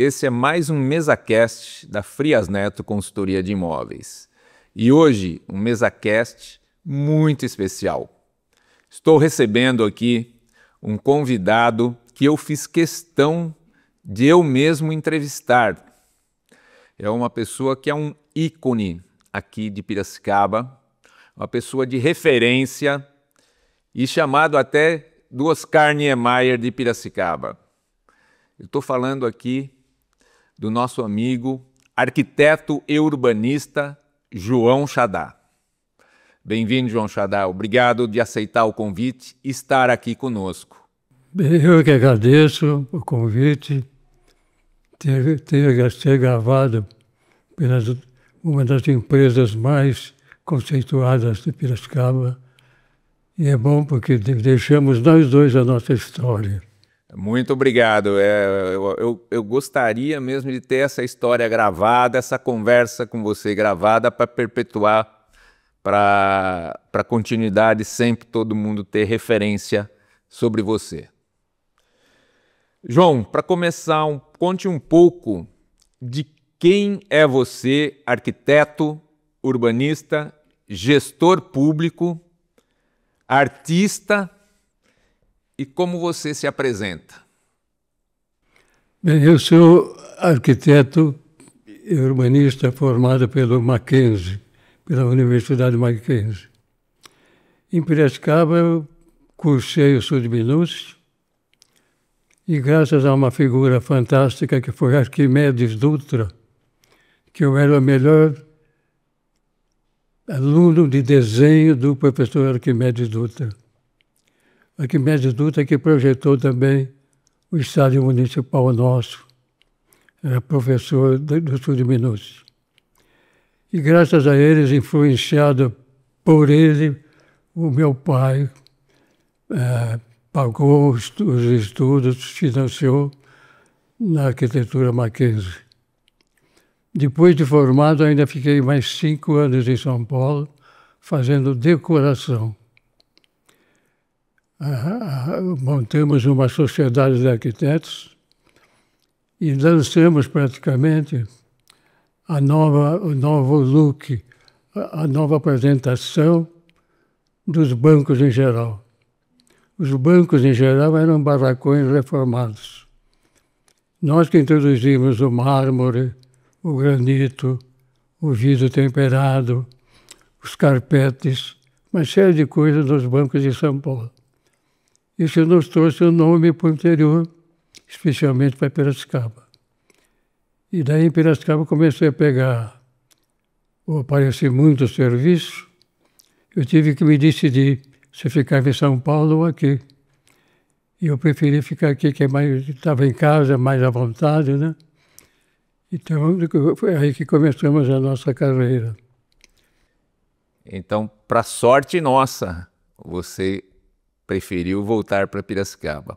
esse é mais um MesaCast da Frias Neto Consultoria de Imóveis. E hoje, um MesaCast muito especial. Estou recebendo aqui um convidado que eu fiz questão de eu mesmo entrevistar. É uma pessoa que é um ícone aqui de Piracicaba, uma pessoa de referência e chamado até do Oscar Niemeyer de Piracicaba. Eu estou falando aqui do nosso amigo, arquiteto e urbanista João Chadá. Bem-vindo, João Chadá. Obrigado de aceitar o convite e estar aqui conosco. Eu que agradeço o convite, ter gravado pela uma das empresas mais conceituadas de Piracicaba. E é bom porque deixamos nós dois a nossa história. Muito obrigado. Eu gostaria mesmo de ter essa história gravada, essa conversa com você gravada para perpetuar, para continuidade, sempre todo mundo ter referência sobre você. João, para começar, conte um pouco de quem é você, arquiteto, urbanista, gestor público, artista, e como você se apresenta? Bem, eu sou arquiteto e urbanista formado pelo Mackenzie, pela Universidade Mackenzie. Em Piracicaba, eu cursei o Sudminus e graças a uma figura fantástica que foi Arquimedes Dutra, que eu era o melhor aluno de desenho do professor Arquimedes Dutra. Arquimedes Dutra que projetou também o estádio municipal nosso, era professor do Sudminus. E graças a eles, influenciado por ele, o meu pai pagou os estudos, financiou na arquitetura Mackenzie. Depois de formado, ainda fiquei mais 5 anos em São Paulo, fazendo decoração. Montamos uma sociedade de arquitetos e lançamos praticamente o novo look, a nova apresentação dos bancos em geral. Os bancos em geral eram barracões reformados. Nós que introduzimos o mármore, o granito, o vidro temperado, os carpetes, uma série de coisas nos bancos de São Paulo. Isso nos trouxe um nome para o interior, especialmente para Piracicaba. E daí em Piracicaba comecei a pegar, aparecer muito serviço, eu tive que me decidir se ficava em São Paulo ou aqui. E eu preferi ficar aqui, que estava em casa, mais à vontade, né? Então, foi aí que começamos a nossa carreira. Então, para sorte nossa, você preferiu voltar para Piracicaba.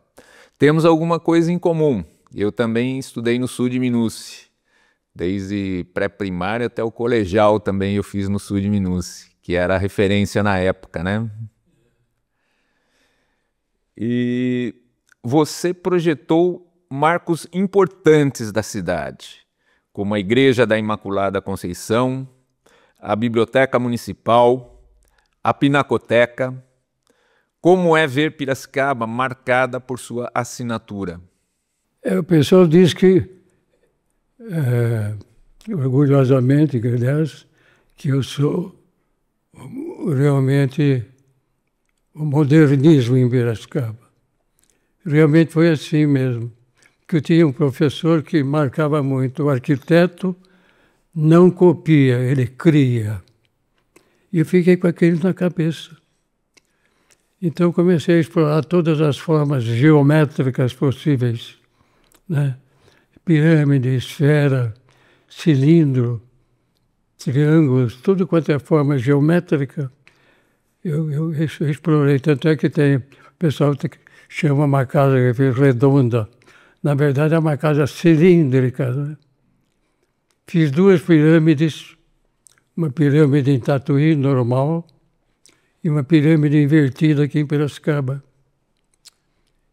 Temos alguma coisa em comum. Eu também estudei no Sudminus. Desde pré-primário até o colegial também eu fiz no Sudminus, que era a referência na época, né? E você projetou marcos importantes da cidade, como a Igreja da Imaculada Conceição, a Biblioteca Municipal, a Pinacoteca. Como é ver Piracicaba marcada por sua assinatura? O pessoal diz que, orgulhosamente, aliás, que eu sou realmente o modernismo em Piracicaba. Realmente foi assim mesmo. Que eu tinha um professor que marcava muito. O arquiteto não copia, ele cria. E eu fiquei com aquilo na cabeça. Então comecei a explorar todas as formas geométricas possíveis, né? Pirâmide, esfera, cilindro, triângulos, tudo quanto é forma geométrica, eu explorei. Tanto é que tem, o pessoal chama uma casa redonda. Na verdade, é uma casa cilíndrica, né? Fiz 2 pirâmides, uma pirâmide em Tatuí, normal, e uma pirâmide invertida aqui em Piracicaba.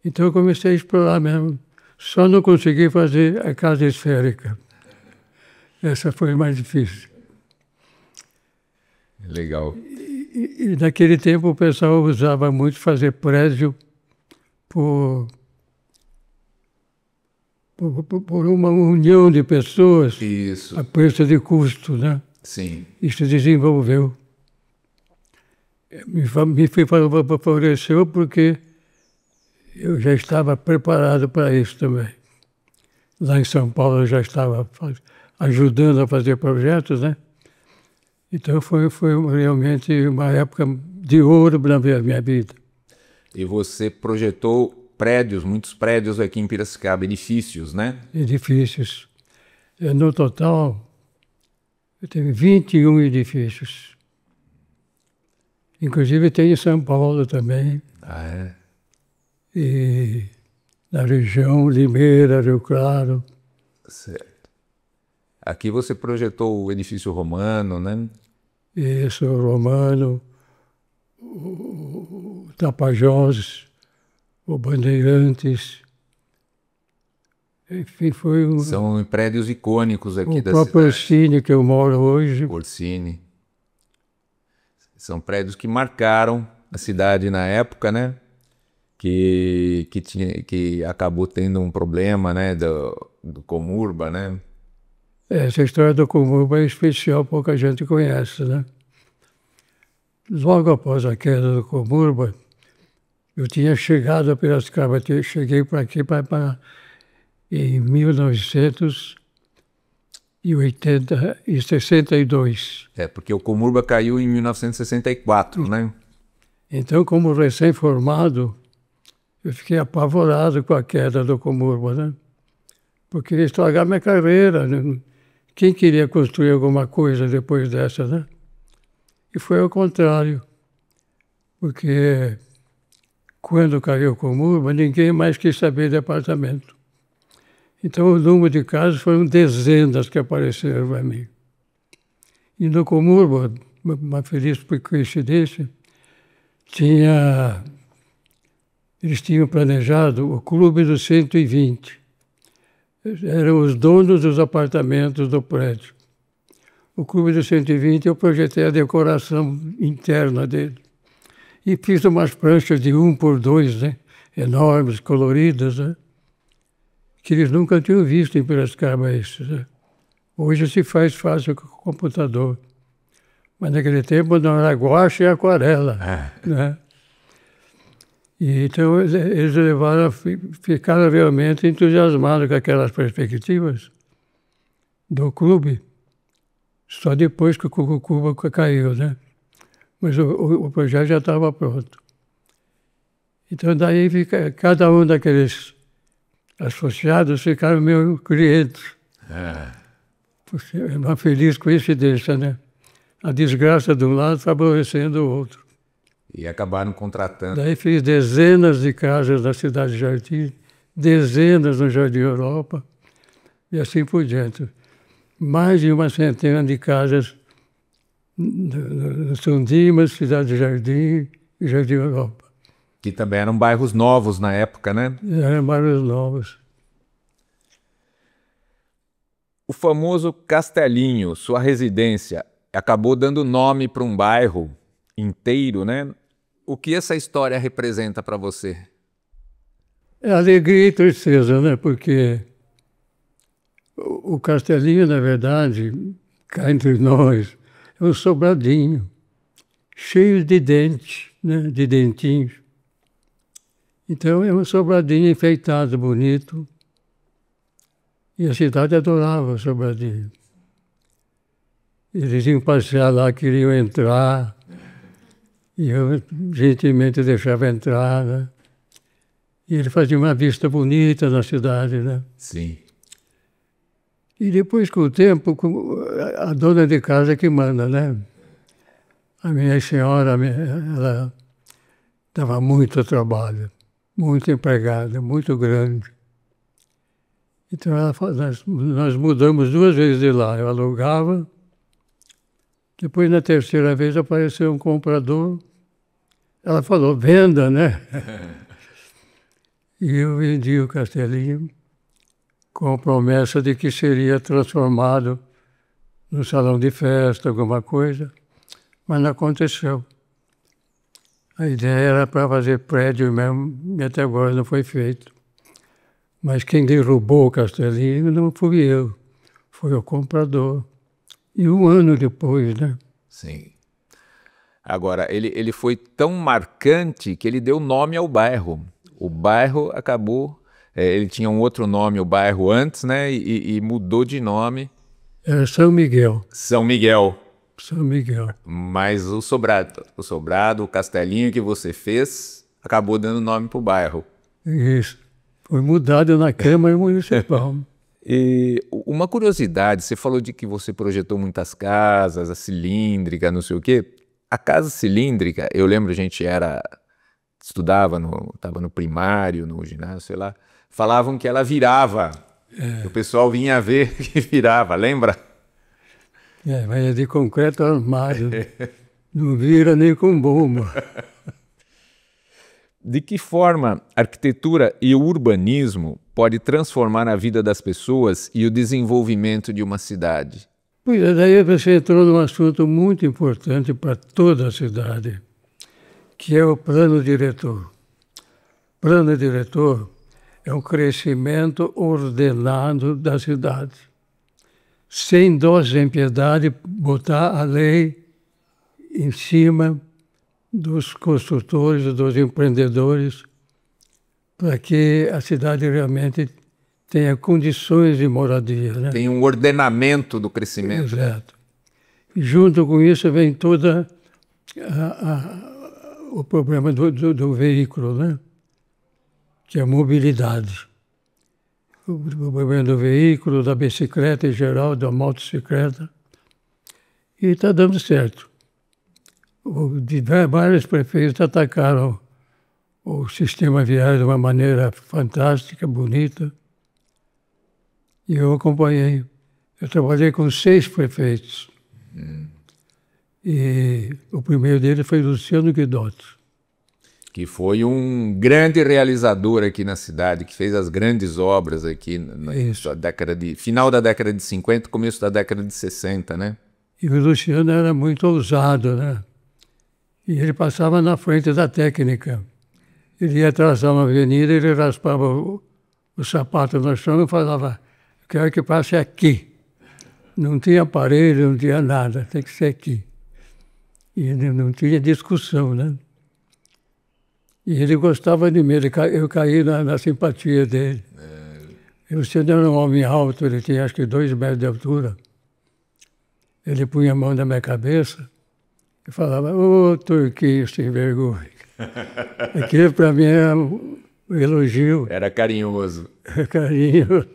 Então eu comecei a explorar mesmo. Só não consegui fazer a casa esférica. Essa foi mais difícil. Legal. E naquele tempo o pessoal usava muito fazer prédio por uma união de pessoas. Isso. A preço de custo, né? Sim. Isso desenvolveu. Me favoreceu porque eu já estava preparado para isso também. Lá em São Paulo eu já estava ajudando a fazer projetos, né? Então foi realmente uma época de ouro na minha vida. E você projetou prédios, muitos prédios aqui em Piracicaba, edifícios, né? Edifícios. No total, eu tenho 21 edifícios. Inclusive tem em São Paulo também. Ah, é? E na região, Limeira, Rio Claro. Certo. Aqui você projetou o edifício romano, né? Isso, o Romano, o Tapajós, o Bandeirantes. Enfim, foi São prédios icônicos aqui da o próprio cidade. Orsini que eu moro hoje. Orsini. São prédios que marcaram a cidade na época, né? Que acabou tendo um problema, né? Do Comurba, né? Essa história do Comurba é especial, pouca gente conhece, né? Logo após a queda do Comurba, eu tinha chegado a Piracicaba, cheguei para aqui em 1962. É, porque o Comurba caiu em 1964, né? Então, como recém-formado, eu fiquei apavorado com a queda do Comurba, né? Porque ia estragar minha carreira, né? Quem queria construir alguma coisa depois dessa, né? E foi ao contrário, porque quando caiu o Comurba, ninguém mais quis saber de apartamento. Então o número de casas foram dezenas que apareceram para mim. E no Comurba, uma feliz coincidência, eles tinham planejado o Clube dos 120. Eram os donos dos apartamentos do prédio. O Clube dos 120, eu projetei a decoração interna dele. E fiz umas pranchas de 1x2, né? Enormes, coloridas, né? Que eles nunca tinham visto em Piracicaba isso, né? Hoje se faz fácil com o computador. Mas naquele tempo não era guache e aquarela, né? E então eles ficaram realmente entusiasmados com aquelas perspectivas do clube, só depois que o Cuba caiu, né? Mas o projeto já estava pronto. Então daí cada um daqueles associados ficaram meus clientes. É uma feliz coincidência, né? A desgraça de um lado favorecendo o outro. E acabaram contratando. Daí fiz dezenas de casas na Cidade Jardim, dezenas no Jardim Europa, e assim por diante. Mais de uma centena de casas no São Dimas, Cidade Jardim e Jardim Europa. Que também eram bairros novos na época, né? Eram bairros novos. O famoso Castelinho, sua residência, acabou dando nome para um bairro inteiro, né? O que essa história representa para você? É alegria e tristeza, né? Porque o Castelinho, na verdade, cá entre nós, é um sobradinho, cheio de dentes, né? De dentinhos. Então é um sobradinho enfeitado, bonito. E a cidade adorava o sobradinho. Eles iam passear lá, queriam entrar. E eu gentilmente deixava entrar, né? E ele fazia uma vista bonita na cidade, né? Sim. E depois, com o tempo, a dona de casa que manda, né? A minha senhora, ela dava muito trabalho, muito empregada, muito grande. Então nós mudamos 2 vezes de lá. Eu alugava. Depois, na terceira vez, apareceu um comprador. Ela falou, venda, né? E eu vendi o Castelinho com a promessa de que seria transformado no salão de festa, alguma coisa, mas não aconteceu. A ideia era para fazer prédio mesmo, e até agora não foi feito. Mas quem derrubou o castelinho não fui eu, foi o comprador. E um ano depois, né? Sim. Agora, ele foi tão marcante que ele deu nome ao bairro. O bairro acabou... ele tinha um outro nome, o bairro, antes, né? E mudou de nome. Era São Miguel. São Miguel. São Miguel. Mas o Sobrado, o castelinho que você fez, acabou dando nome para o bairro. Isso. Foi mudado na Câmara Municipal. E uma curiosidade, você falou de que você projetou muitas casas, a cilíndrica, não sei o quê. A casa cilíndrica, eu lembro, a gente estava no primário, no ginásio, sei lá, falavam que ela virava. O pessoal vinha ver que virava, lembra? Mas é de concreto armado. Não vira nem com bomba. De que forma a arquitetura e o urbanismo pode transformar a vida das pessoas e o desenvolvimento de uma cidade? Pois é, daí você entrou num assunto muito importante para toda a cidade, que é o plano diretor. Plano diretor é um crescimento ordenado da cidade, sem dó, sem piedade, botar a lei em cima dos construtores, dos empreendedores, para que a cidade realmente tenha condições de moradia. Né? Tem um ordenamento do crescimento. Exato. E junto com isso vem todo o problema do veículo, né? Que é a mobilidade. O problema do veículo, da bicicleta em geral, da motocicleta. E está dando certo. Vários prefeitos atacaram o sistema viário de uma maneira fantástica, bonita. E eu acompanhei. Eu trabalhei com 6 prefeitos. E o primeiro deles foi Luciano Guidotti. Que foi um grande realizador aqui na cidade, que fez as grandes obras aqui na final da década de 50, começo da década de 60, né? E o Luciano era muito ousado, né? E ele passava na frente da técnica. Ele ia atravessar uma avenida, ele raspava o sapato no chão e falava: quero que passe aqui. Não tinha aparelho, não tinha nada, tem que ser aqui. E não tinha discussão, né? E ele gostava de mim, eu caí na simpatia dele. O Luciano era um homem alto, ele tinha acho que 2 metros de altura. Ele punha a mão na minha cabeça e falava: ô, Turquinho sem vergonha. Aquilo para mim era um elogio. Era carinhoso. Carinhoso.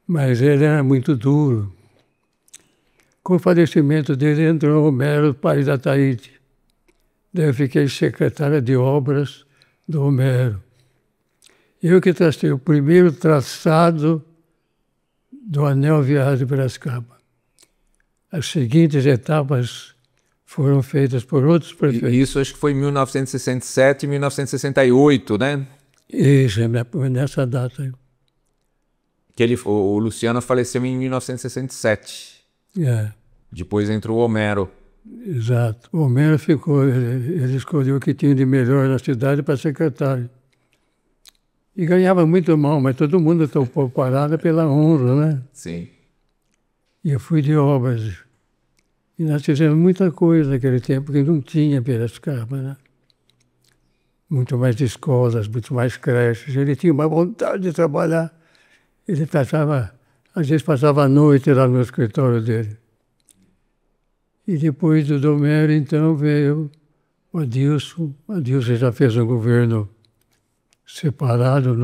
Mas ele era muito duro. Com o falecimento dele entrou o Homero, pai da Taíde. Daí eu fiquei secretária de obras do Homero. Eu que tracei o primeiro traçado do anel viário de Piracicaba. As seguintes etapas foram feitas por outros prefeitos. Isso acho que foi em 1967 e 1968, né? Isso, nessa data aí. O Luciano faleceu em 1967. Depois entrou o Homero. Exato. O Homero ficou, ele escolheu o que tinha de melhor na cidade para secretário. E ganhava muito mal, mas todo mundo topou parada pela honra, né? Sim. E eu fui de obras. E nós fizemos muita coisa naquele tempo que não tinha Piracicaba, né? Muito mais escolas, muito mais creches. Ele tinha uma vontade de trabalhar. Ele às vezes passava a noite lá no escritório dele. E depois do Homero, então, veio o Adilson. O Adilson já fez um governo separado,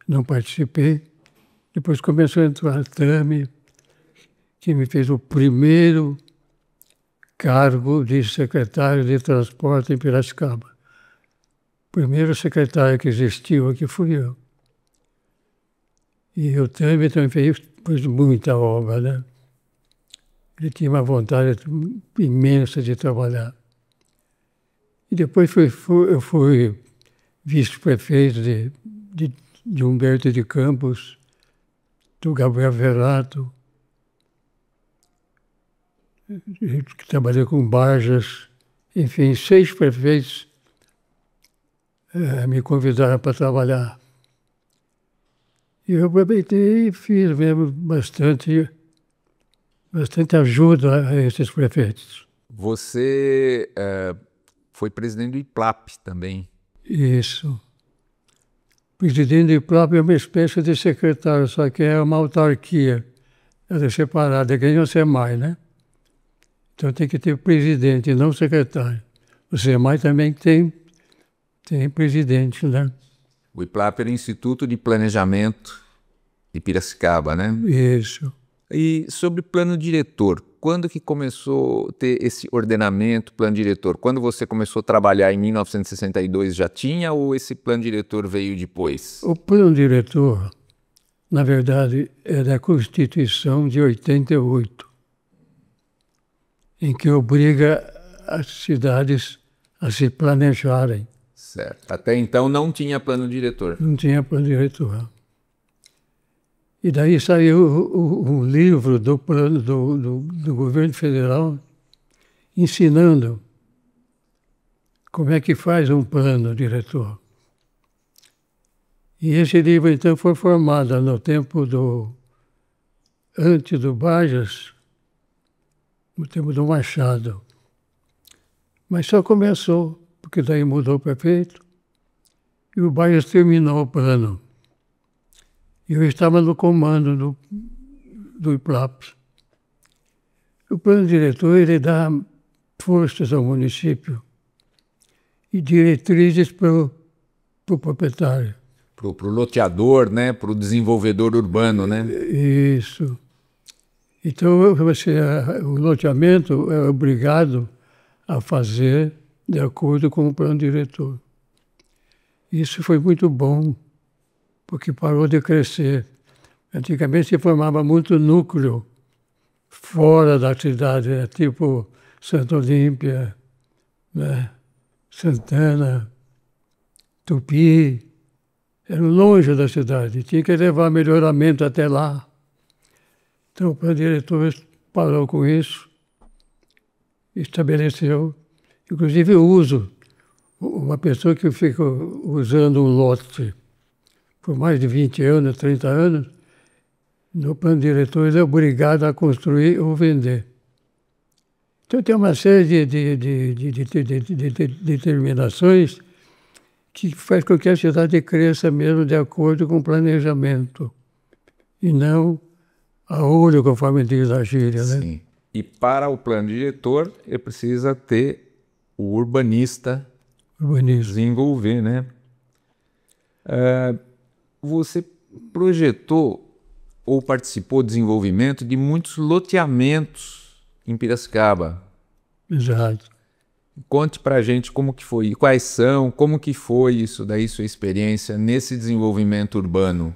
não participei. Depois começou a entrar a Tami, que me fez o primeiro cargo de secretário de transporte em Piracicaba. O primeiro secretário que existiu aqui fui eu. E o Tami também fez muita obra, né? Ele tinha uma vontade imensa de trabalhar. E depois eu fui vice-prefeito de Humberto de Campos, do Gabriel Verato, que trabalhou com Barjas, enfim, 6 prefeitos me convidaram para trabalhar. E eu aproveitei e fiz mesmo bastante ajuda a esses prefeitos. Você foi presidente do IPLAP também. Isso. Presidente do IPLAP é uma espécie de secretário, só que é uma autarquia. Ela é separada, que nem o SEMAI, né? Então tem que ter presidente e não secretário. O SEMAI também tem presidente, né? O IPLAP era o Instituto de Planejamento de Piracicaba, né? Isso. E sobre plano diretor, quando que começou a ter esse ordenamento, plano diretor? Quando você começou a trabalhar em 1962 já tinha ou esse plano diretor veio depois? O plano diretor, na verdade, é da Constituição de 88, em que obriga as cidades a se planejarem. Certo. Até então não tinha plano diretor. Não tinha plano diretor. E daí saiu um livro do plano do governo federal ensinando como é que faz um plano diretor. E esse livro, então, foi formado no tempo antes do Barjas, no tempo do Machado. Mas só começou, porque daí mudou o prefeito e o Barjas terminou o plano. E eu estava no comando do IPLAP. O plano diretor, ele dá forças ao município e diretrizes para o proprietário. Para o loteador, né? Para o desenvolvedor urbano, né? Isso. Então, o loteamento é obrigado a fazer de acordo com o plano diretor. Isso foi muito bom, porque parou de crescer. Antigamente se formava muito núcleo fora da cidade, né? Tipo Santa Olímpia, né? Santana, Tupi, eram longe da cidade, tinha que levar melhoramento até lá. Então o plano diretor parou com isso, estabeleceu, inclusive o uso. Uma pessoa que fica usando um lote por mais de 20 anos, 30 anos, no plano diretor ele é obrigado a construir ou vender. Então tem uma série de determinações que faz com que a cidade cresça mesmo de acordo com o planejamento e não a olho, conforme diz a gíria, né? Sim. E para o plano diretor, ele precisa ter o urbanista desenvolver, né? Você projetou ou participou do desenvolvimento de muitos loteamentos em Piracicaba. Exato. Conte para a gente como que foi, quais são, como que foi isso daí, sua experiência nesse desenvolvimento urbano.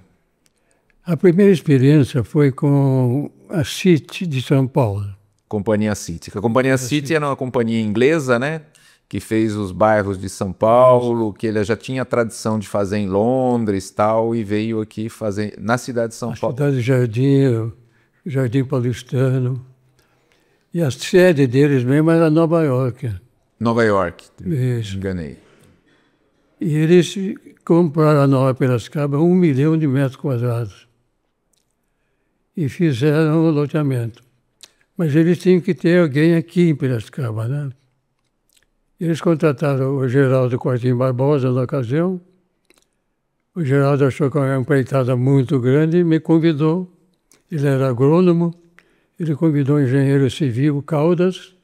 A primeira experiência foi com a City de São Paulo. Companhia City. A Companhia City era uma companhia inglesa, né? Que fez os bairros de São Paulo, que ele já tinha a tradição de fazer em Londres tal, e veio aqui fazer na cidade de São Paulo. Cidade de Jardim Paulistano. E a sede deles mesmo era Nova York. Nova York, Isso. enganei. E eles compraram a Nova Piracicaba 1 milhão de metros quadrados. E fizeram o loteamento. Mas eles tinham que ter alguém aqui em Piracicaba, né? Eles contrataram o Geraldo Quartim Barbosa na ocasião. O Geraldo achou que era uma empreitada muito grande e me convidou. Ele era agrônomo. Ele convidou o engenheiro civil Caldas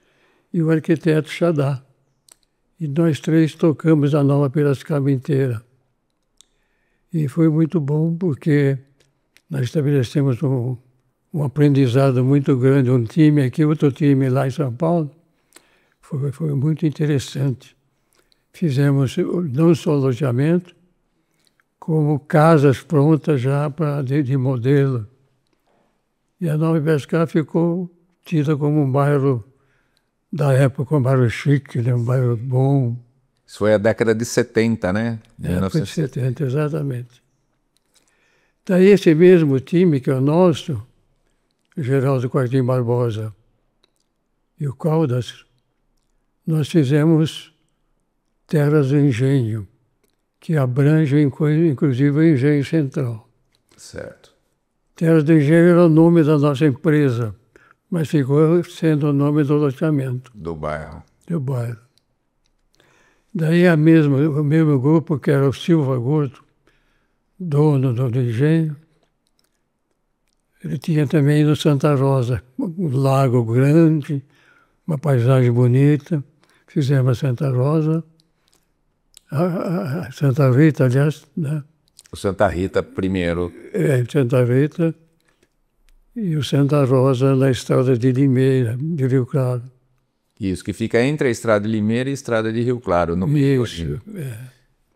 e o arquiteto Xadá. E nós 3 tocamos a Nova Piracicaba inteira. E foi muito bom porque nós estabelecemos um aprendizado muito grande, um time aqui, outro time lá em São Paulo. Foi muito interessante. Fizemos não só alojamento, como casas prontas já de modelo. E a Nova Piracicaba ficou tida como um bairro da época, um bairro chique, né? Um bairro bom. Isso foi a década de 70, né? Foi de 70, exatamente. Daí esse mesmo time que é o nosso, o Geraldo Quartim Barbosa e o Caldas, nós fizemos Terras do Engenho, que abrange inclusive o Engenho Central. Certo. Terras do Engenho era o nome da nossa empresa, mas ficou sendo o nome do loteamento. Do bairro. Do bairro. Daí o mesmo grupo, que era o Silva Gordo, dono do engenho, ele tinha também no Santa Rosa, um lago grande, uma paisagem bonita. Fizemos Santa Rosa, a Santa Rita, aliás, né? O Santa Rita primeiro. Santa Rita e o Santa Rosa na estrada de Limeira, de Rio Claro. Isso, que fica entre a estrada de Limeira e a estrada de Rio Claro. No Isso,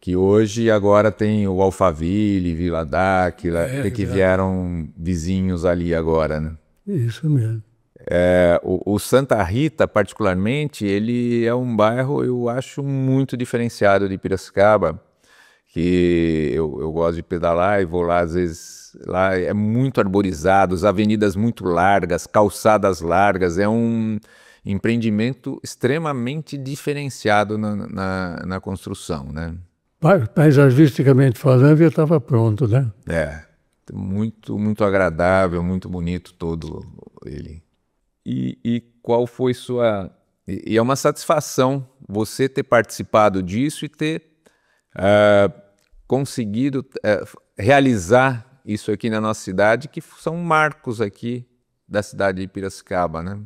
que hoje agora tem o Alphaville, Vila Dáquila, que vieram vizinhos ali agora, né? Isso mesmo. O Santa Rita, particularmente, ele é um bairro, eu acho, muito diferenciado de Piracicaba, que eu gosto de pedalar e vou lá, às vezes, lá é muito arborizado, as avenidas muito largas, calçadas largas, é um empreendimento extremamente diferenciado na construção, né? Paisagisticamente falando, eu estava pronto, né? Muito, muito agradável, muito bonito todo ele. E qual foi sua... E é uma satisfação você ter participado disso e ter conseguido realizar isso aqui na nossa cidade, que são marcos aqui da cidade de Piracicaba, né?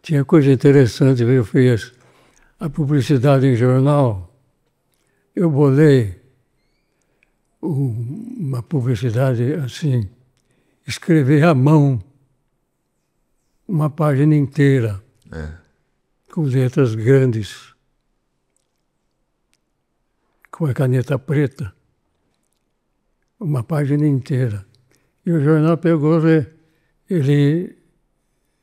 Tinha coisa interessante, eu fiz a publicidade em jornal. Eu bolei uma publicidade assim, escrever à mão uma página inteira, com letras grandes, com a caneta preta, uma página inteira. E o jornal pegou, ele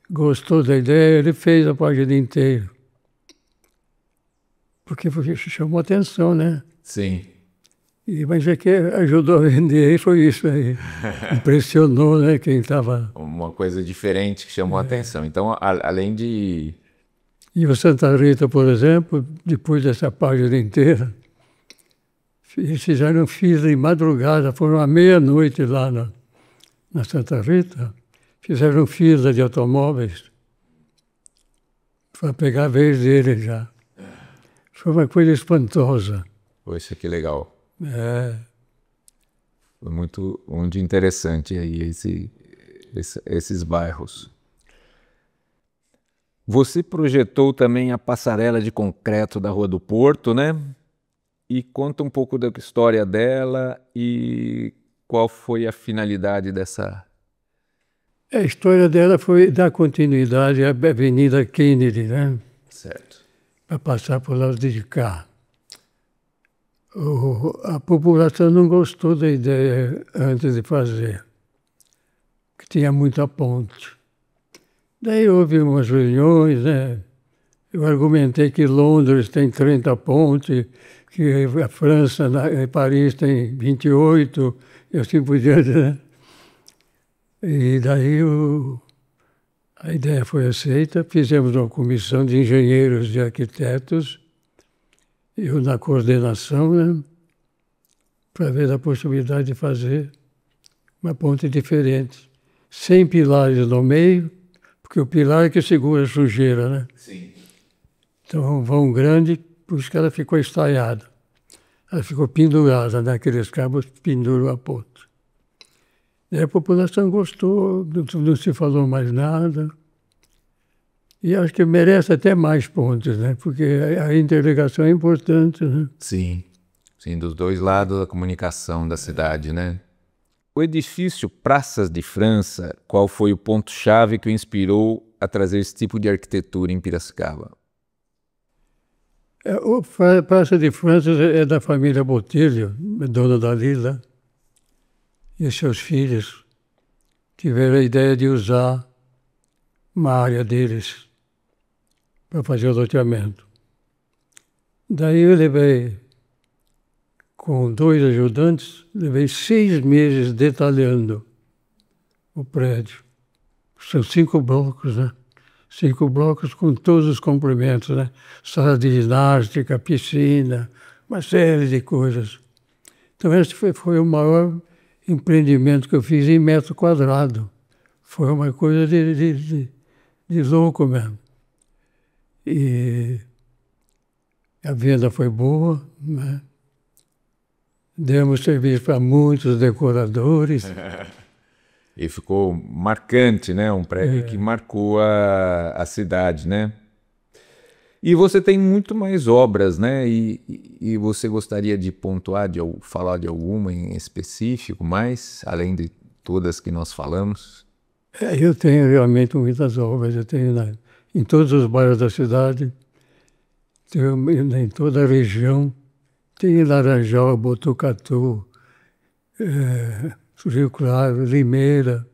gostou da ideia, ele fez a página inteira. Porque chamou atenção, né? Sim. Mas é que ajudou a vender, e foi isso aí. Impressionou, né, quem estava... Uma coisa diferente que chamou a atenção. Então, além de... E o Santa Rita, por exemplo, depois dessa página inteira, eles fizeram fila de madrugada, foram à meia-noite lá na Santa Rita, fizeram fila de automóveis para pegar a vez dele já. Foi uma coisa espantosa. Poxa, que legal. Foi muito interessante aí esses bairros. Você projetou também a passarela de concreto da Rua do Porto, né? E conta um pouco da história dela e qual foi a finalidade dessa... A história dela foi dar continuidade à Avenida Kennedy, né? Certo. Para passar por lado de cá. A população não gostou da ideia antes de fazer, que tinha muita ponte. Daí houve umas reuniões, né? Eu argumentei que Londres tem 30 pontes, que a França, Paris tem 28, e assim por diante, né? E daí a ideia foi aceita, fizemos uma comissão de engenheiros e arquitetos, eu na coordenação, né, para ver a possibilidade de fazer uma ponte diferente, sem pilares no meio, porque o pilar é que segura a sujeira, né? Sim. Então, um vão grande, por isso que ela ficou estaiada. Ela ficou pendurada, né? Aqueles cabos penduram a ponte. E a população gostou, não se falou mais nada. E acho que merece até mais pontes, né? Porque a interligação é importante, né? Sim, sim, dos dois lados da comunicação da cidade, né? O edifício Praças de França, qual foi o ponto-chave que o inspirou a trazer esse tipo de arquitetura em Piracicaba? O Praça de França é da família Botelho, dona da Lila, e seus filhos tiveram a ideia de usar uma área deles para fazer o loteamento. Daí eu levei com 2 ajudantes, levei 6 meses detalhando o prédio. São 5 blocos, né? 5 blocos com todos os complementos, né? Sala de ginástica, piscina, uma série de coisas. Então esse foi o maior empreendimento que eu fiz em metro quadrado. Foi uma coisa de louco mesmo. E a venda foi boa, né? Demos serviço para muitos decoradores. E ficou marcante, né? Um prédio que marcou a cidade, né? E você tem muito mais obras, né? E você gostaria de pontuar, falar de alguma em específico, mais, além de todas que nós falamos? Eu tenho realmente muitas obras. Eu tenho em todos os bairros da cidade, tenho em toda a região. Tem Laranjal, Botucatu, Rio Claro, Limeira.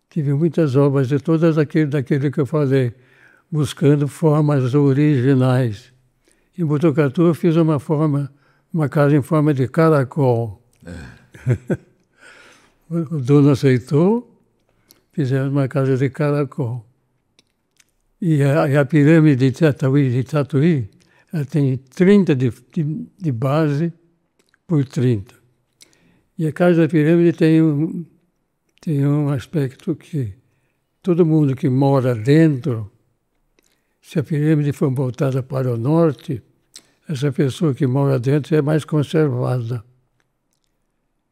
Tive muitas obras de todas daquele que eu falei, buscando formas originais. Em Botucatu eu fiz uma casa em forma de caracol. O dono aceitou, fizemos uma casa de caracol. E a pirâmide de Tatuí, ela tem 30 de base por 30. E a casa da pirâmide tem um aspecto que todo mundo que mora dentro, se a pirâmide for voltada para o norte, essa pessoa que mora dentro é mais conservada.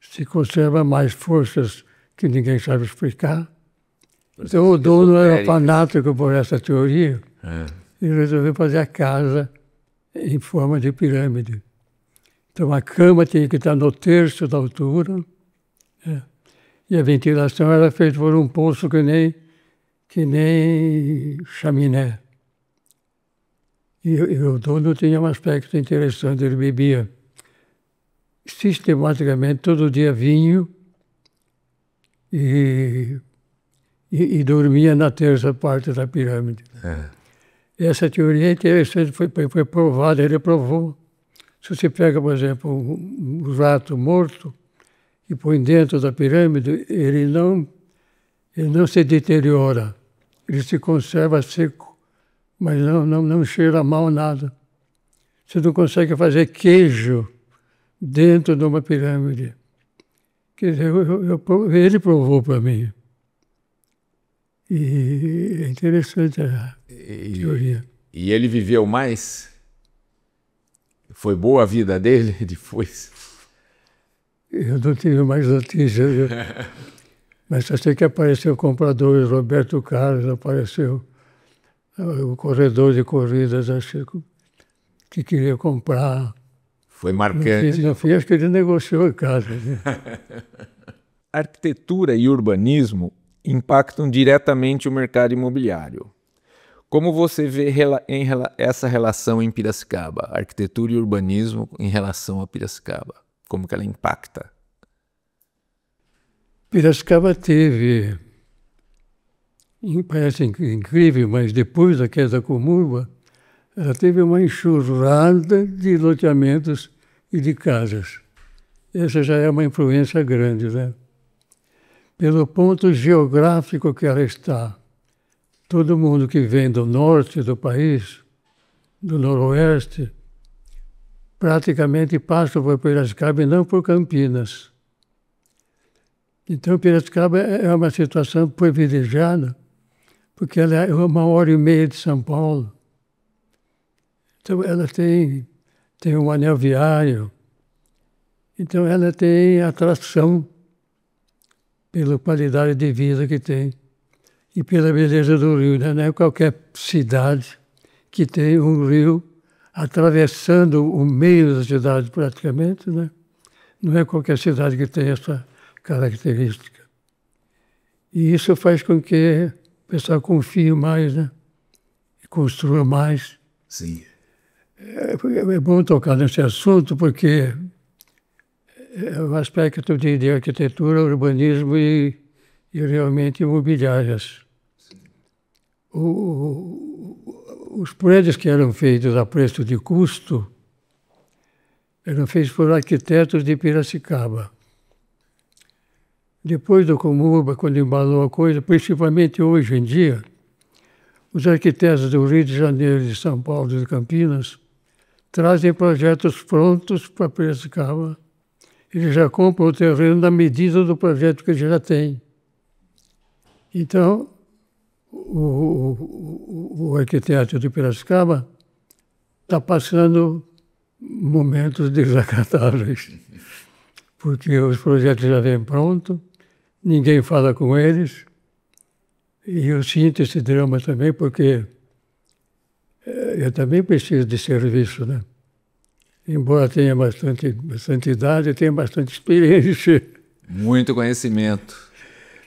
Se conserva mais forças que ninguém sabe explicar. Então o dono era fanático por essa teoria e resolveu fazer a casa em forma de pirâmide. Então a cama tinha que estar no terço da altura, e a ventilação era feita por um poço que nem chaminé. E o dono tinha um aspecto interessante, ele bebia sistematicamente todo dia vinho e dormia na terça parte da pirâmide. Essa teoria é interessante, foi provada, ele provou. Se você pega, por exemplo, um rato morto e põe dentro da pirâmide, ele não se deteriora, ele se conserva seco, mas não cheira mal nada. Você não consegue fazer queijo dentro de uma pirâmide. Quer dizer, ele provou para mim. E é interessante a teoria. E ele viveu mais? Foi boa a vida dele depois? Eu não tive mais notícias. Mas só sei que apareceu compradores, Roberto Carlos apareceu, o corredor de corridas, acho que queria comprar. Foi marcante. No fim, acho que ele negociou a casa. Né? Arquitetura e urbanismo impactam diretamente o mercado imobiliário. Como você vê essa relação em Piracicaba, arquitetura e urbanismo em relação a Piracicaba? Como que ela impacta? Piracicaba teve, parece incrível, mas depois da queda da Comurba, ela teve uma enxurrada de loteamentos e de casas. Essa já é uma influência grande, né? Pelo ponto geográfico que ela está. Todo mundo que vem do norte do país, do noroeste, praticamente passa por Piracicaba e não por Campinas. Então, Piracicaba é uma situação privilegiada, porque ela é 1h30 de São Paulo. Então, ela tem um anel viário. Então, ela tem atração pela qualidade de vida que tem e pela beleza do rio. Né? Não é qualquer cidade que tem um rio atravessando o meio da cidade praticamente, né? Não é qualquer cidade que tem essa característica. E isso faz com que o pessoal confie mais, né? E construa mais. Sim. É bom tocar nesse assunto porque é um aspecto de arquitetura, urbanismo e realmente imobiliárias. Os prédios que eram feitos a preço de custo, Era feito por arquitetos de Piracicaba. Depois do Comurba, quando embalou a coisa, principalmente hoje em dia, os arquitetos do Rio de Janeiro, de São Paulo e de Campinas trazem projetos prontos para Piracicaba. Eles já compram o terreno na medida do projeto que eles já têm. Então, o arquiteto de Piracicaba está passando momentos desagradáveis, porque os projetos já vêm prontos, ninguém fala com eles, e eu sinto esse drama também, porque eu também preciso de serviço, né? Embora tenha bastante idade, tenha bastante experiência. Muito conhecimento.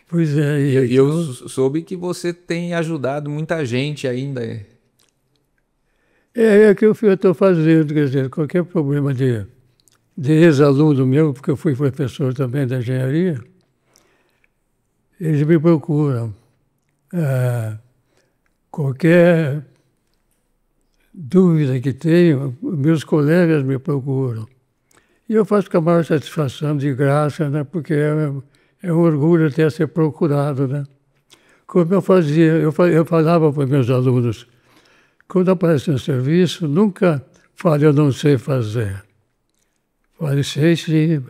Pois é. E eu soube que você tem ajudado muita gente ainda. É o que eu estou fazendo, quer dizer, qualquer problema de ex-aluno meu, porque eu fui professor também da engenharia, eles me procuram. Qualquer dúvida que tenho, meus colegas me procuram. E eu faço com a maior satisfação, de graça, né? Porque é um orgulho até ser procurado, né? Como eu fazia, eu falava para meus alunos, quando aparece um serviço, nunca fale eu não sei fazer. Fale, sei sim,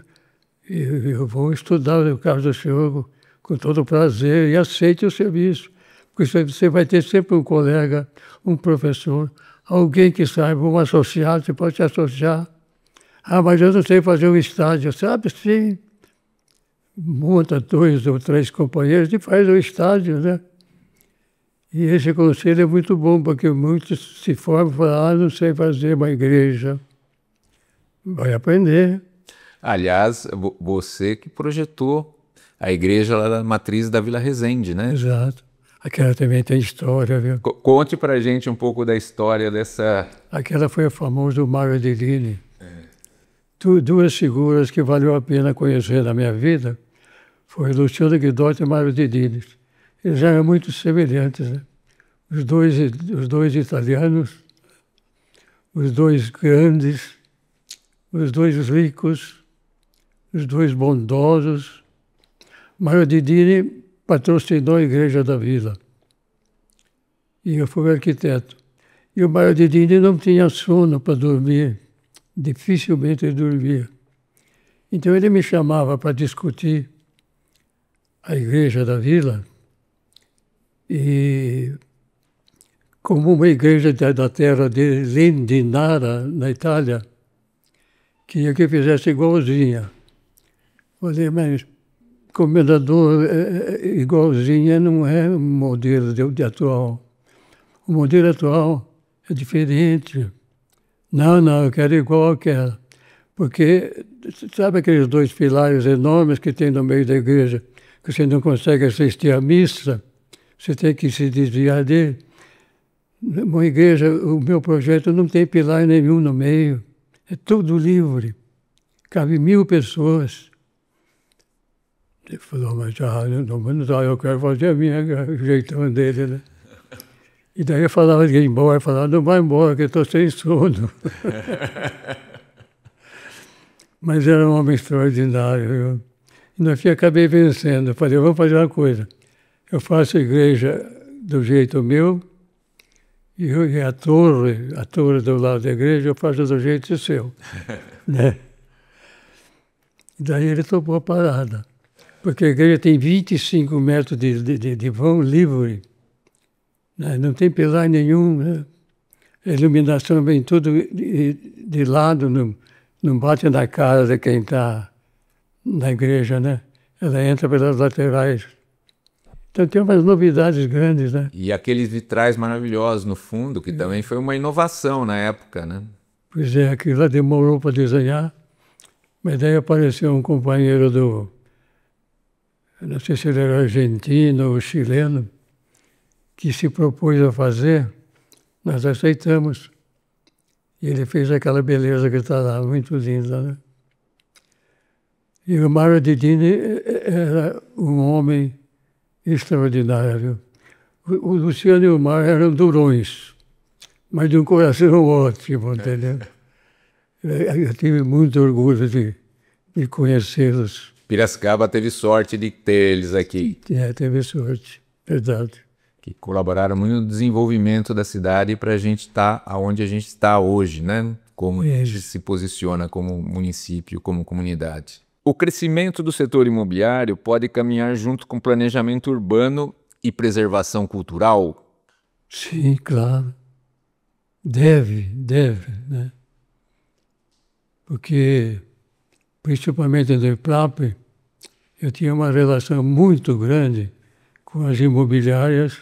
eu vou estudar o caso do senhor com todo prazer e aceite o serviço. Porque você vai ter sempre um colega, um professor, alguém que saiba, um associado, você pode se associar. Ah, mas eu não sei fazer um estágio. Sabe, sim. Monta 2 ou 3 companheiros e faz o estágio, né? E esse conselho é muito bom, porque muitos se formam e falam, não sei fazer uma igreja. Vai aprender. Aliás, você que projetou a igreja lá da matriz da Vila Resende, né? Exato. Aquela também tem história, viu? Conte pra gente um pouco da história dessa... Aquela foi a famosa Mário de Dini. Duas figuras que valeu a pena conhecer na minha vida foi Luciano Guidotti e Mário de Dini. Eles eram muito semelhantes, né? Os dois italianos, os dois grandes, os dois ricos, os dois bondosos. Mário de Dini patrocinou a Igreja da Vila. E eu fui arquiteto. E o Mário de Dini não tinha sono para dormir. Dificilmente ele dormia. Então ele me chamava para discutir a Igreja da Vila e como uma igreja da terra de Lendinara, na Itália, queria que eu fizesse igualzinha. Falei, mas comendador, igualzinha não é um modelo de atual. O modelo atual é diferente. Não, eu quero igual àquela. Porque, sabe aqueles 2 pilares enormes que tem no meio da igreja, que você não consegue assistir à missa, você tem que se desviar dele? Uma igreja, o meu projeto não tem pilar nenhum no meio. É tudo livre. Cabe 1000 pessoas. Ele falou, mas eu quero fazer a minha, o jeitão dele, né? E daí eu falava de ir embora, falava, não vai embora, que eu estou sem sono. Mas era um homem extraordinário. E no fim acabei vencendo. Eu falei, vamos fazer uma coisa. Eu faço a igreja do jeito meu, e a torre do lado da igreja, eu faço do jeito seu. Né? E daí ele topou a parada. Porque a igreja tem 25 metros de vão livre. Né? Não tem pilar nenhum. Né? A iluminação vem tudo de lado, não bate na cara de quem está na igreja, né? Ela entra pelas laterais. Então tem umas novidades grandes, né? E aqueles vitrais maravilhosos no fundo, que também foi uma inovação na época, né? Pois é, aquilo lá demorou para desenhar, mas daí apareceu um companheiro não sei se ele era argentino ou chileno, que se propôs a fazer, nós aceitamos. E ele fez aquela beleza que está lá, muito linda, né? E o Mário de Dini era um homem extraordinário. O Luciano e o Mário eram durões, mas de um coração ótimo, entendeu? Eu tive muito orgulho de conhecê-los. Piracicaba teve sorte de ter eles aqui, Teve sorte, verdade. que colaboraram muito no desenvolvimento da cidade para a gente estar onde a gente está hoje, né? Como a gente se posiciona como município, como comunidade. O crescimento do setor imobiliário pode caminhar junto com planejamento urbano e preservação cultural? Sim, claro. Deve, né? Porque, principalmente no IPLAP, eu tinha uma relação muito grande com as imobiliárias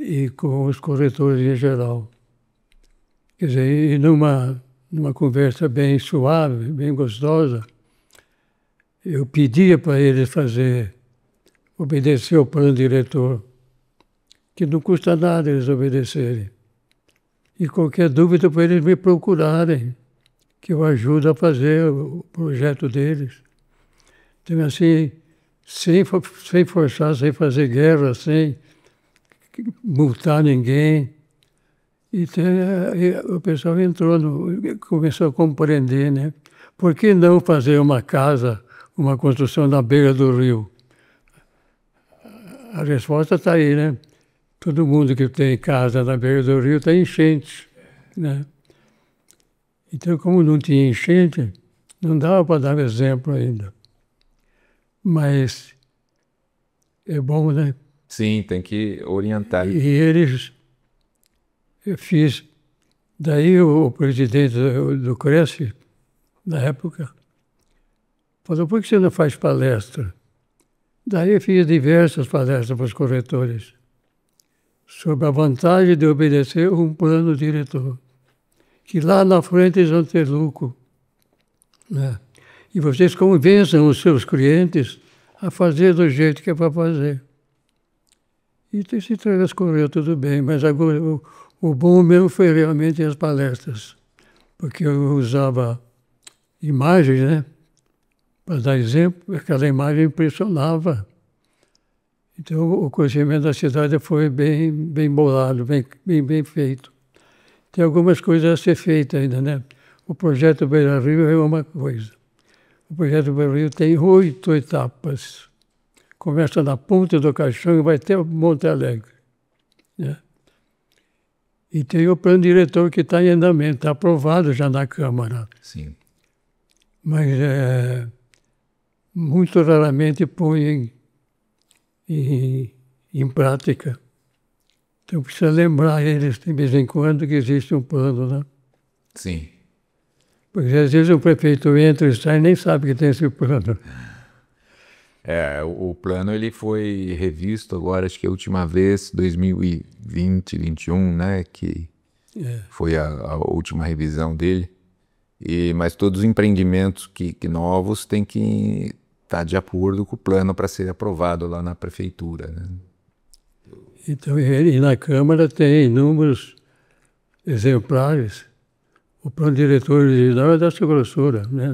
e com os corretores em geral. Quer dizer, e numa conversa bem suave, bem gostosa, eu pedia para eles obedecer ao plano diretor, que não custa nada eles obedecerem. E qualquer dúvida para eles me procurarem, que eu ajudo a fazer o projeto deles. Então, assim, sem forçar, sem fazer guerra, sem multar ninguém. Então, o pessoal começou a compreender, né? Por que não fazer uma casa, uma construção na beira do rio? A resposta está aí, né? Todo mundo que tem casa na beira do rio tem enchente, né? Então, como não tinha enchente, não dava para dar exemplo ainda. Mas é bom, né? Sim, tem que orientar. Eu fiz. Daí o presidente do Cresce, na época, falou, por que você não faz palestra? Daí eu fiz diversas palestras para os corretores sobre a vantagem de obedecer um plano diretor, que lá na frente eles vão ter lucro, né? E vocês convençam os seus clientes a fazer do jeito que é para fazer. E se transcorreu tudo bem, mas agora o bom mesmo foi realmente as palestras, porque eu usava imagens, né? Para dar exemplo, aquela imagem impressionava. Então o conhecimento da cidade foi bem bolado, bem feito. Tem algumas coisas a ser feitas ainda, né? O projeto Beira Rio é uma coisa. O projeto Beira Rio tem 8 etapas. Começa na Ponte do Caixão e vai até Monte Alegre, né? E tem o plano diretor que está em andamento, está aprovado já na Câmara. Sim. Mas muito raramente põe em prática. Então precisa lembrar eles de vez em quando que existe um plano, né? Sim. Porque às vezes o prefeito entra e sai e nem sabe que tem esse plano. O plano ele foi revisto agora, acho que a última vez, 2020, 2021, né? Que foi a última revisão dele. Mas todos os empreendimentos que novos têm que estar de acordo com o plano para ser aprovado lá na prefeitura, né? Então, e na Câmara tem inúmeros exemplares. O plano diretor original é dessa grossura, né?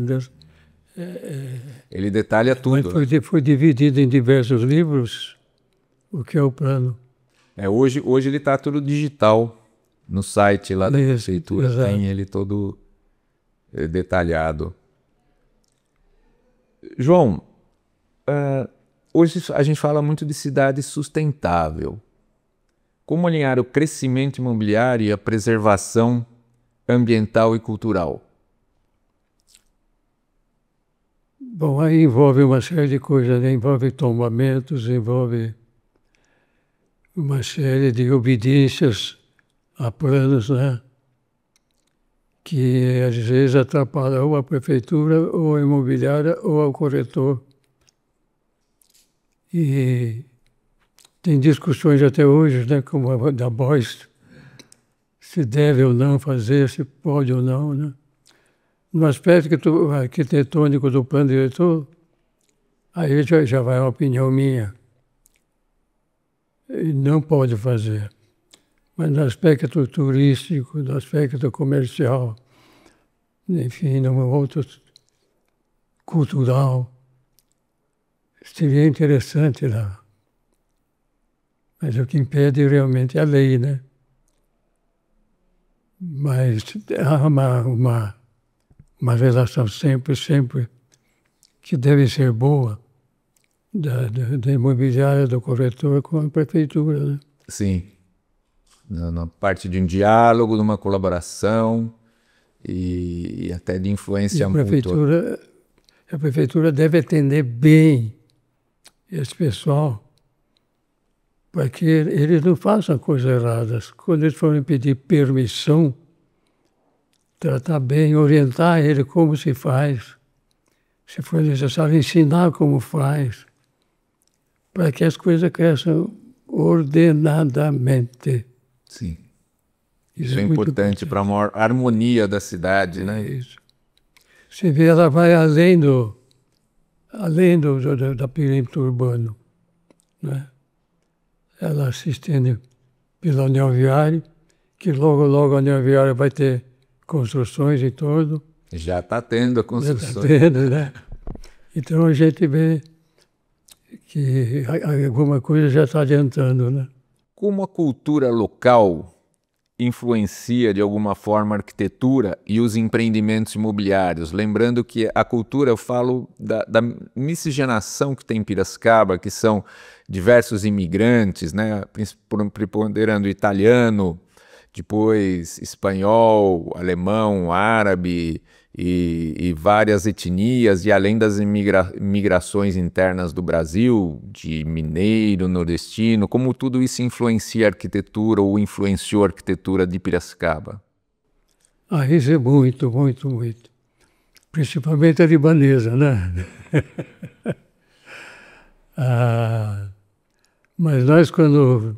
Ele detalha tudo. Mas foi dividido em diversos livros, o que é o plano. Hoje ele está tudo digital no site lá da prefeitura, exato. Tem ele todo detalhado. João, hoje a gente fala muito de cidade sustentável. Como alinhar o crescimento imobiliário e a preservação ambiental e cultural? Bom, aí envolve uma série de coisas, né? Envolve tombamentos, envolve uma série de obediências a planos, né? Que às vezes atrapalham ou a prefeitura, ou a imobiliária, ou ao corretor. E tem discussões até hoje, né? Como a da Boyce, se deve ou não fazer, se pode ou não, né? No aspecto arquitetônico do plano diretor, aí já vai uma opinião minha. E não pode fazer. Mas no aspecto turístico, no aspecto comercial, enfim, no outro cultural, seria interessante lá. Mas o que impede realmente é a lei, né? Mas há uma relação sempre que deve ser boa da imobiliária, do corretor com a prefeitura, né? Sim. Na parte de um diálogo, de uma colaboração e até de influência mútua. A prefeitura deve atender bem esse pessoal para que eles não façam coisas erradas. Quando eles forem pedir permissão, tratar bem, orientar ele como se faz. Se for necessário, ensinar como faz, para que as coisas cresçam ordenadamente. Sim. Isso é importante para a maior harmonia da cidade, né? Isso. Você vê, ela vai além do perímetro urbano, né? Ela se estende pela anel viário, que logo a anel viário vai ter construções em torno. Já está tendo a construção. Já está tendo, né? Então a gente vê que alguma coisa já está adiantando, né? Como a cultura local influencia de alguma forma a arquitetura e os empreendimentos imobiliários? Lembrando que a cultura, eu falo da miscigenação que tem em Piracicaba, que são diversos imigrantes, né? Preponderando italiano, depois espanhol, alemão, árabe e várias etnias, e além das migrações internas do Brasil, de mineiro, nordestino, como tudo isso influencia a arquitetura ou influenciou a arquitetura de Piracicaba? Isso é muito. Principalmente a libanesa, né? Mas nós, quando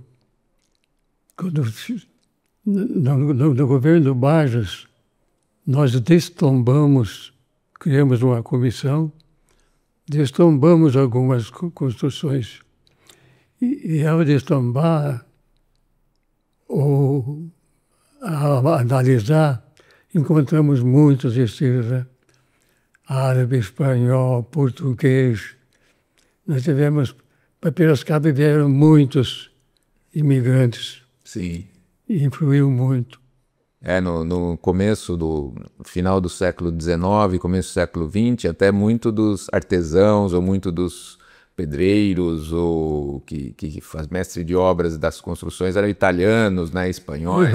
no governo do Bajas, nós destombamos, criamos uma comissão, destombamos algumas construções. E ao destombar, ou ao analisar, encontramos muitos estilos, né? Árabe, espanhol, português. Nós tivemos, para Piracicaba vieram muitos imigrantes. Sim. E influiu muito. No final do século XIX, começo do século XX, até muito dos artesãos ou muito dos pedreiros ou que faz mestre de obras das construções eram italianos, né, espanhóis.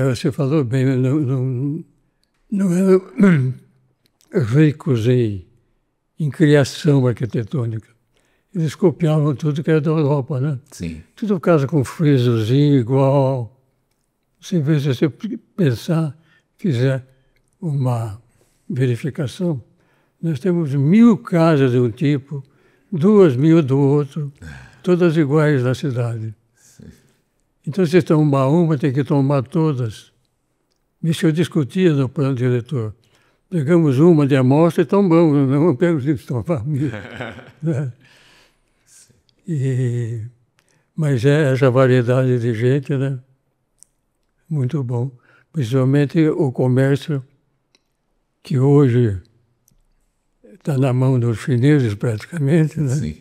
Você falou bem, não eram ricos em criação arquitetônica. Eles copiavam tudo que era da Europa, né? Sim. Tudo casa com frisozinho igual. Se você pensar, fizer uma verificação, nós temos 1000 casas de um tipo, 2000 do outro, todas iguais na cidade. Sim. Então, se tomar uma, tem que tomar todas. Isso eu discutia no plano diretor. Pegamos uma de amostra e tombamos, não pego de tomar mil. Mas é essa variedade de gente, né? Muito bom. Principalmente o comércio, que hoje está na mão dos chineses praticamente, né? Sim.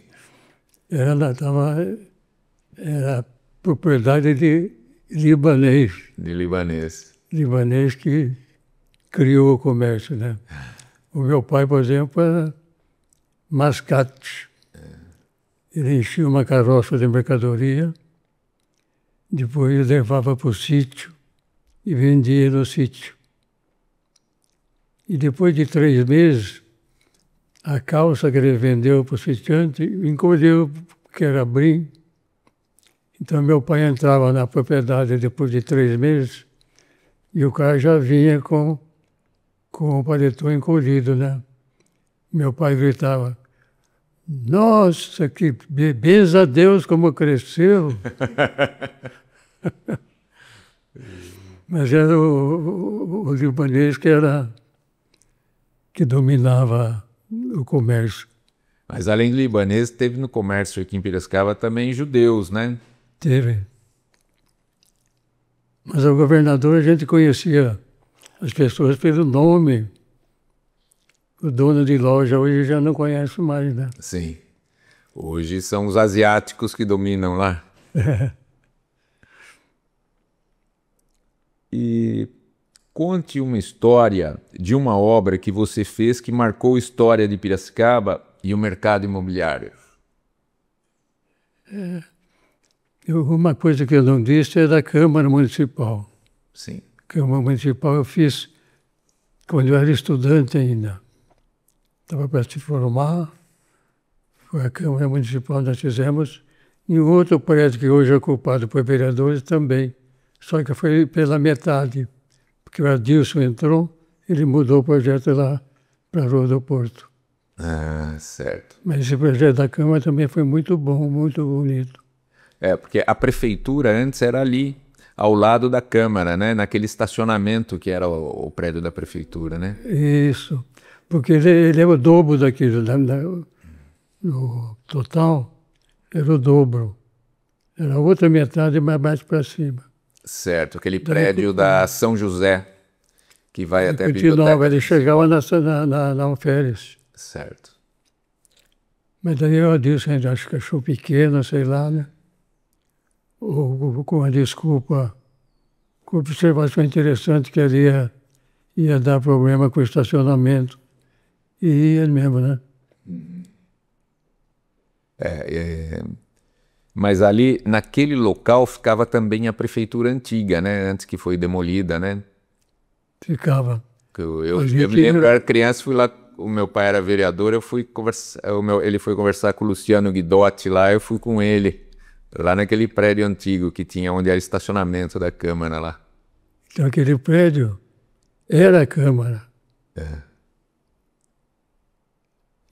Era propriedade de libanês. De libanês. Libanês que criou o comércio, né? O meu pai, por exemplo, era mascate. Ele enchia uma carroça de mercadoria, depois levava para o sítio e vendia no sítio. E depois de 3 meses, a calça que ele vendeu para o sitiante encolheu, porque era brim. Então meu pai entrava na propriedade depois de 3 meses e o cara já vinha com o paletó encolhido, né? Meu pai gritava: "Nossa, que beleza a Deus como cresceu!" Mas era o libanês que dominava o comércio. Mas além do libanês, teve no comércio aqui em Piracicaba também judeus, né? Teve. Mas o governador, a gente conhecia as pessoas pelo nome. O dono de loja hoje já não conhece mais, né? Sim. Hoje são os asiáticos que dominam lá. E conte uma história de uma obra que você fez que marcou a história de Piracicaba e o mercado imobiliário. Uma coisa que eu não disse é da Câmara Municipal. Sim. Câmara Municipal eu fiz quando eu era estudante ainda. Estava para se formar, foi a Câmara Municipal nós fizemos, e um outro prédio que hoje é ocupado por vereadores também, só que foi pela metade, porque o Adilson entrou, ele mudou o projeto lá para a Rua do Porto. Ah, certo. Mas esse projeto da Câmara também foi muito bom, muito bonito. Porque a prefeitura antes era ali, ao lado da Câmara, né? Naquele estacionamento que era o prédio da prefeitura, né? Isso, porque ele é o dobro daquilo, no total, era o dobro. Era a outra metade, mas mais para cima. Certo, aquele prédio da São José, que vai até a biblioteca. Ele chegava na Alferes. Certo. Mas daí eu disse, acho que achou pequeno, sei lá, né? Ou com a desculpa, com observação interessante que ele ia dar problema com o estacionamento. E ia mesmo, né? Mas ali, naquele local, ficava também a prefeitura antiga, né? Antes que foi demolida, né? Ficava. Eu me lembro, eu era criança, fui lá, o meu pai era vereador, eu fui conversar, ele foi conversar com o Luciano Guidotti lá, eu fui com ele, lá naquele prédio antigo que tinha, onde era estacionamento da Câmara lá. Então aquele prédio era a Câmara.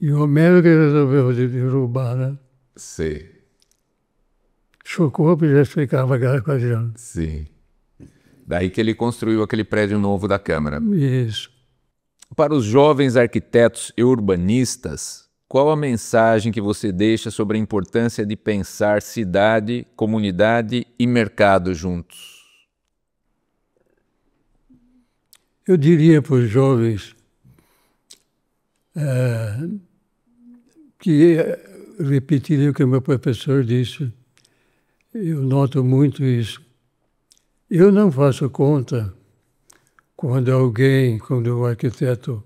E o Homero que resolveu derrubar, né? Sim. Chocou, porque já ficava aquela coisa. Sim. Daí que ele construiu aquele prédio novo da Câmara. Isso. Para os jovens arquitetos e urbanistas, qual a mensagem que você deixa sobre a importância de pensar cidade, comunidade e mercado juntos? Eu diria para os jovens que repetiria o que o meu professor disse. Eu noto muito isso. Eu não faço conta quando o arquiteto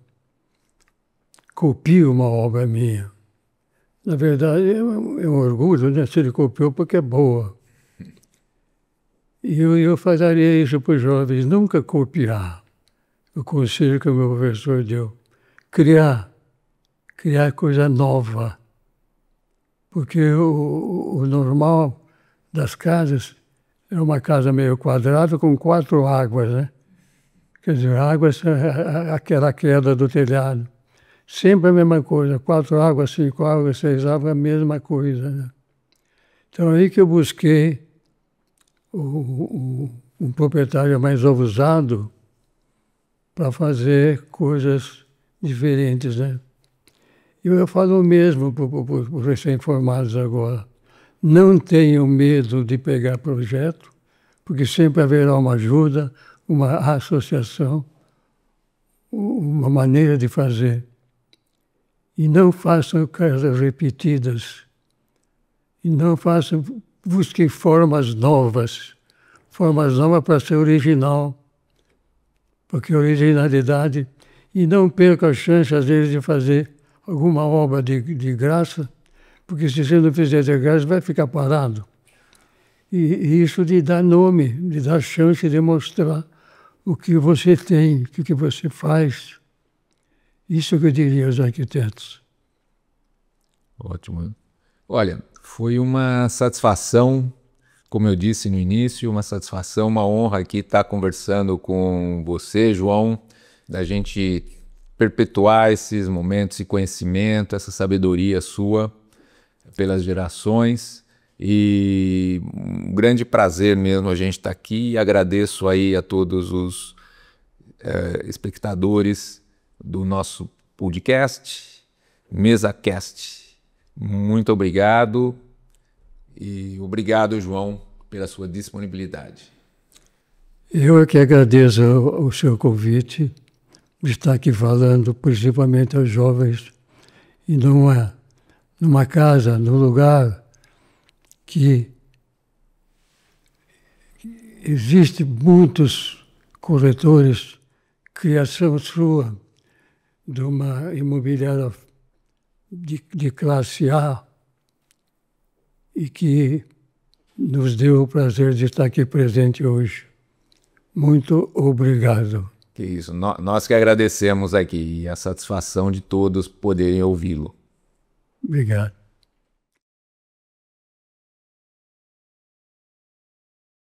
copia uma obra minha. Na verdade, é um orgulho, né? Se ele copiou porque é boa. E eu faria isso para os jovens, nunca copiar. O conselho que o meu professor deu. Criar coisa nova. Porque o normal das casas é uma casa meio quadrada com 4 águas, né? Quer dizer, águas, aquela queda do telhado. Sempre a mesma coisa, 4 águas, 5 águas, 6 águas, a mesma coisa, né? Então aí que eu busquei um proprietário mais ousado para fazer coisas diferentes, né? E eu falo mesmo para os recém-formados agora. Não tenham medo de pegar projeto, porque sempre haverá uma ajuda, uma associação, uma maneira de fazer. E não façam coisas repetidas. E não façam, busquem formas novas para ser original. Porque a originalidade, e não perca a chance, às vezes, de fazer alguma obra de graça, porque se você não fizer de graça, vai ficar parado. E isso de dar nome, de dar chance de mostrar o que você tem, o que você faz. Isso que eu diria aos arquitetos. Ótimo. Olha, foi uma satisfação, como eu disse no início, uma satisfação, uma honra aqui estar conversando com você, João, da gente perpetuar esses momentos de conhecimento, essa sabedoria sua pelas gerações. E um grande prazer mesmo a gente estar aqui, e agradeço aí a todos os espectadores do nosso podcast, MesaCast. Muito obrigado e obrigado, João, pela sua disponibilidade. Eu é que agradeço o seu convite de estar aqui falando principalmente aos jovens e numa casa, num lugar que existe muitos corretores, criação sua, de uma imobiliária de classe A, e que nos deu o prazer de estar aqui presente hoje. Muito obrigado. Que isso, nós que agradecemos aqui e a satisfação de todos poderem ouvi-lo. Obrigado.